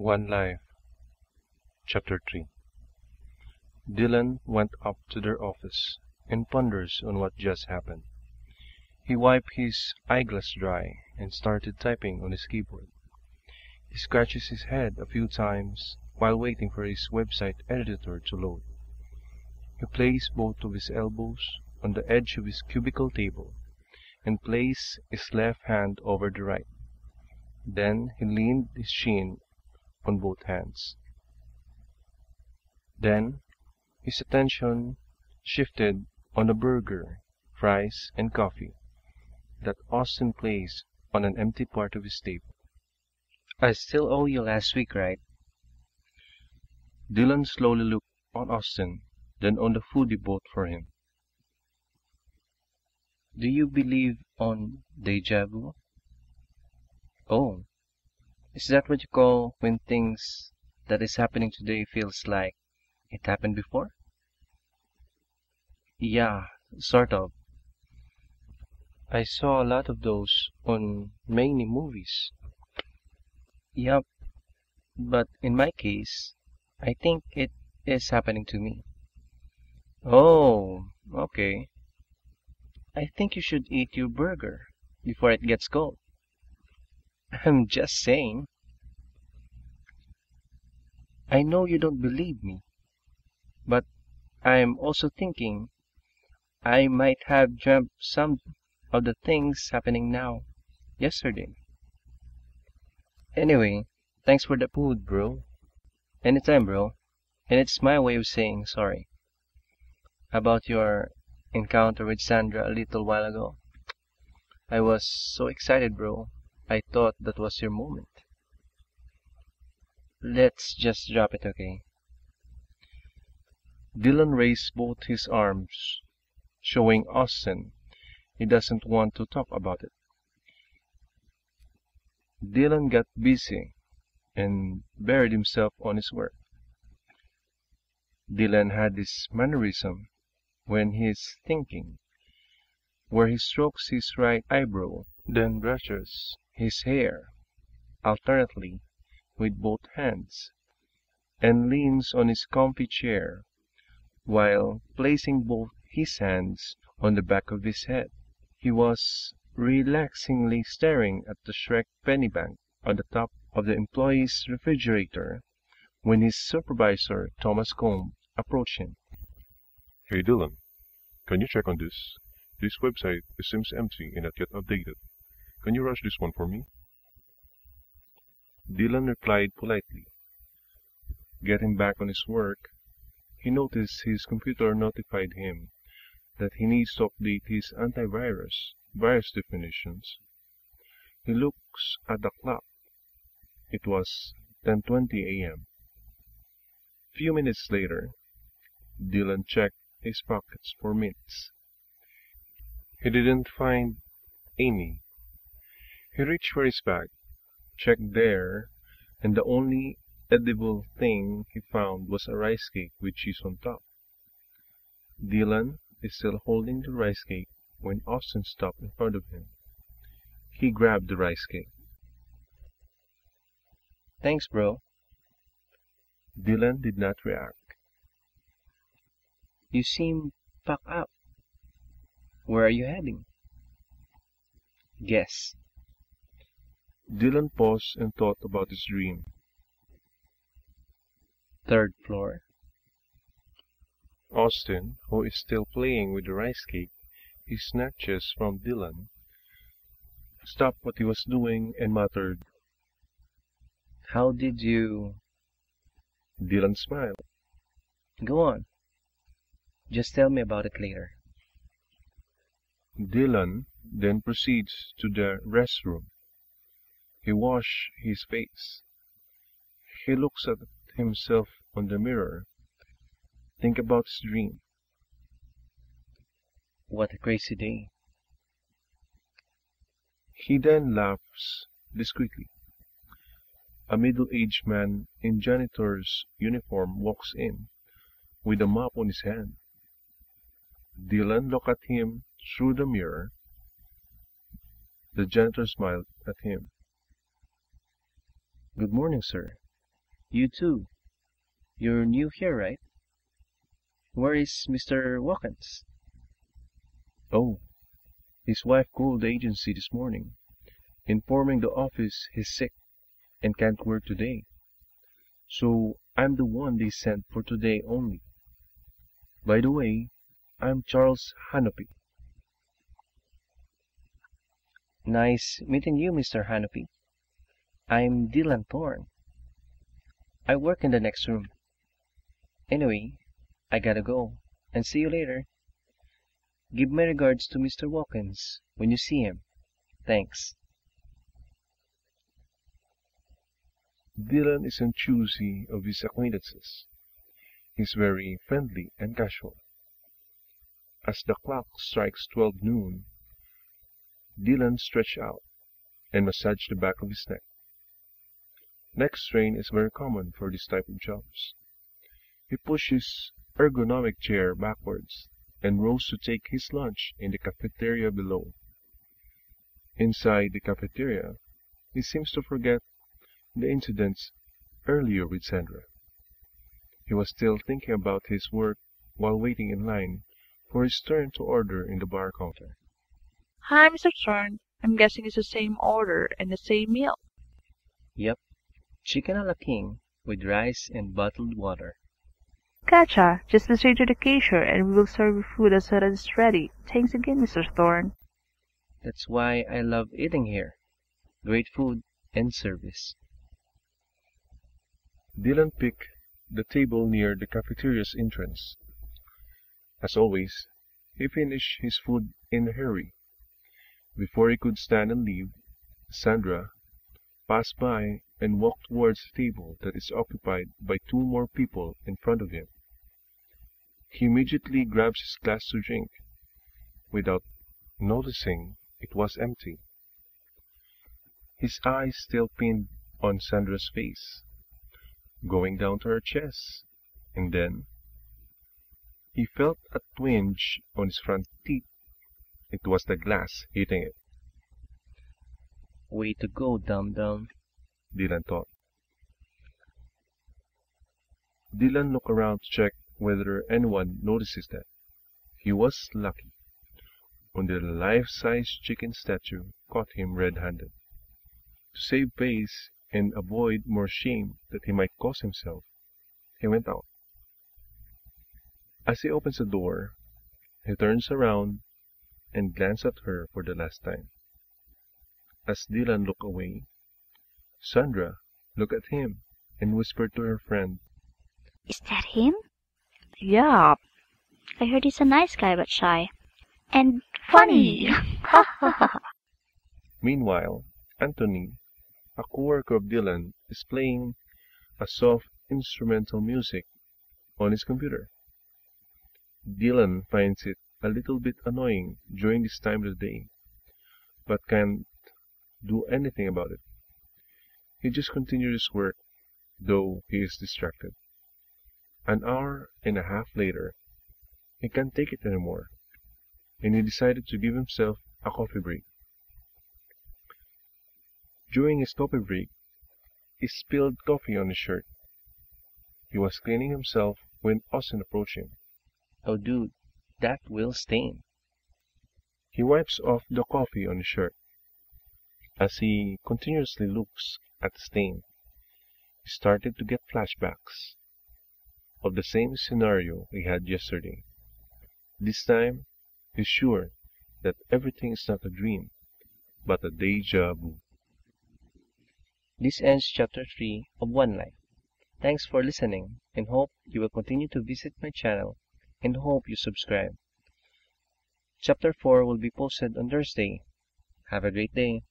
One Life, Chapter 3. Dylan went up to their office and ponders on what just happened. He wiped his eyeglass dry and started typing on his keyboard. He scratches his head a few times while waiting for his website editor to load. He placed both of his elbows on the edge of his cubicle table and placed his left hand over the right. Then he leaned his chin on both hands. Then his attention shifted on a burger, fries, and coffee that Austin placed on an empty part of his table. I still owe you last week, right? Dylan slowly looked on Austin, then on the food he bought for him. Do you believe on deja vu? Oh, is that what you call when things that is happening today feels like it happened before? Yeah, sort of. I saw a lot of those on many movies. Yup, but in my case, I think it is happening to me. Oh, okay. I think you should eat your burger before it gets cold. I'm just saying. I know you don't believe me, but I'm also thinking I might have dreamt some of the things happening now yesterday. Anyway, thanks for the food, bro. Anytime, bro. And it's my way of saying sorry about your encounter with Sandra a little while ago. I was so excited, bro. I thought that was your moment. Let's just drop it, okay? Dylan raised both his arms, showing Austin he doesn't want to talk about it. Dylan got busy and buried himself on his work. Dylan had this mannerism when he's thinking, where he strokes his right eyebrow, then brushes his hair alternately with both hands, and leans on his comfy chair while placing both his hands on the back of his head. He was relaxingly staring at the Shrek penny bank on the top of the employee's refrigerator when his supervisor, Thomas Combe, approached him. Hey Dylan, can you check on this? This website seems empty and not yet updated. Can you rush this one for me? Dylan replied politely. Getting back on his work, he noticed his computer notified him that he needs to update his antivirus virus definitions. He looks at the clock. It was 10:20 a.m. Few minutes later, Dylan checked his pockets for mints. He didn't find any. He reached for his bag, checked there, and the only edible thing he found was a rice cake with cheese on top. Dylan is still holding the rice cake when Austin stopped in front of him. He grabbed the rice cake. Thanks, bro. Dylan did not react. You seem packed up. Where are you heading? Guess. Dylan paused and thought about his dream. Third floor. Austin, who is still playing with the rice cake he snatches from Dylan, stopped what he was doing and muttered. How did you... Dylan smiled. Go on. Just tell me about it later. Dylan then proceeds to the restroom. He washes his face. He looks at himself on the mirror. Think about his dream. What a crazy day. He then laughs discreetly. A middle-aged man in janitor's uniform walks in, with a mop on his hand. Dylan looked at him through the mirror. The janitor smiled at him. Good morning, sir. You too. You're new here, right? Where is Mr. Watkins? Oh, his wife called the agency this morning, informing the office he's sick and can't work today. So I'm the one they sent for today only. By the way, I'm Charles Hanopi. Nice meeting you, Mr. Hanopi. I'm Dylan Thorne. I work in the next room. Anyway, I gotta go, and see you later. Give my regards to Mr. Watkins when you see him. Thanks. Dylan isn't choosy of his acquaintances. He's very friendly and casual. As the clock strikes 12 noon, Dylan stretched out and massaged the back of his neck. Neck strain is very common for this type of jobs. He pushed his ergonomic chair backwards and rose to take his lunch in the cafeteria below. Inside the cafeteria, he seems to forget the incidents earlier with Sandra. He was still thinking about his work while waiting in line for his turn to order in the bar counter. Hi, Mr. Thorne. I'm guessing it's the same order and the same meal. Yep, chicken a la king with rice and bottled water. Gotcha. Just be straight to the cashier and we will serve your food as soon as it's ready. Thanks again, Mr. Thorne. That's why I love eating here. Great food and service. Dylan picked the table near the cafeteria's entrance. As always, he finished his food in a hurry. Before he could stand and leave, Sandra passed by and walked towards the table that is occupied by 2 more people in front of him. He immediately grabs his glass to drink, without noticing it was empty. His eyes still pinned on Sandra's face, going down to her chest, and then he felt a twinge on his front teeth. It was the glass hitting it. Way to go, dum-dum, Dylan thought. Dylan looked around to check whether anyone notices that. He was lucky when the life-size chicken statue caught him red-handed. To save face and avoid more shame that he might cause himself, he went out. As he opens the door, he turns around and glances at her for the last time. As Dylan looked away, Sandra looked at him and whispered to her friend, Is that him? Yeah. I heard he's a nice guy but shy. And funny! Ha ha ha! Meanwhile, Anthony, a co-worker of Dylan, is playing a soft instrumental music on his computer. Dylan finds it a little bit annoying during this time of the day, but can't do anything about it. He just continues his work, though he is distracted. An hour and a half later, he can't take it anymore, and he decided to give himself a coffee break. During his coffee break, he spilled coffee on his shirt. He was cleaning himself when Austin approached him. Oh dude, that will stain. He wipes off the coffee on his shirt. As he continuously looks at the stain, he started to get flashbacks of the same scenario he had yesterday. This time, he's sure that everything is not a dream, but a deja vu. This ends chapter 3 of One Life. Thanks for listening and hope you will continue to visit my channel and hope you subscribe. Chapter 4 will be posted on Thursday. Have a great day.